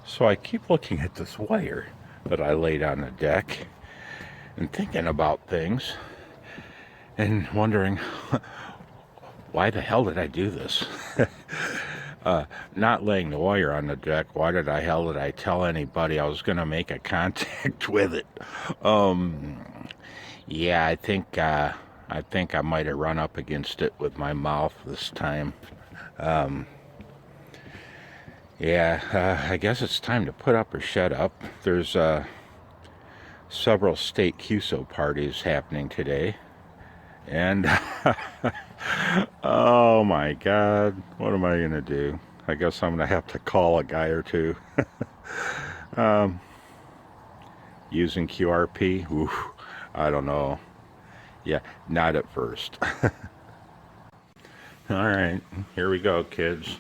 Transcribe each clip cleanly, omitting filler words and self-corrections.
So I keep looking at this wire that I laid on the deck and thinking about things and wondering why the hell did I do this? Not laying the wire on the deck. Why did I tell anybody I was going to make a contact with it? Yeah, I think I might have run up against it with my mouth this time. I guess it's time to put up or shut up. There's several state QSO parties happening today, and oh my God, what am I gonna do? I guess I'm gonna have to call a guy or two. Using QRP? Oof, I don't know. Yeah, not at first. All right, here we go, kids.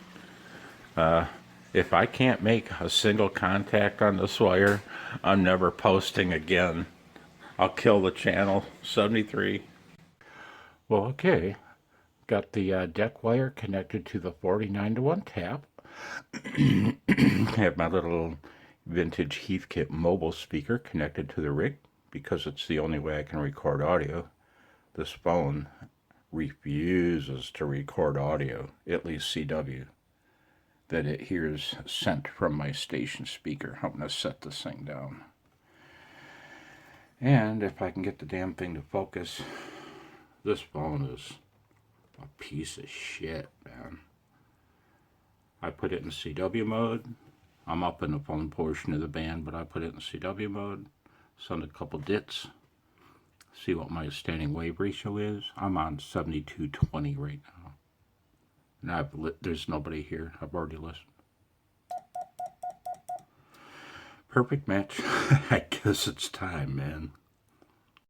If I can't make a single contact on this wire, I'm never posting again. I'll kill the channel. 73. Well, okay. Got the deck wire connected to the 49-to-1 tap. Have my little vintage Heathkit mobile speaker connected to the rig because it's the only way I can record audio. This phone refuses to record audio, at least CW, that it hears sent from my station speaker. I'm going to set this thing down. And if I can get the damn thing to focus, this phone is a piece of shit, man. I put it in CW mode. I'm up in the phone portion of the band, but I put it in CW mode. Send a couple dits. See what my standing wave ratio is. I'm on 7220 right now. And there's nobody here. I've already listened. Perfect match. I guess it's time, man.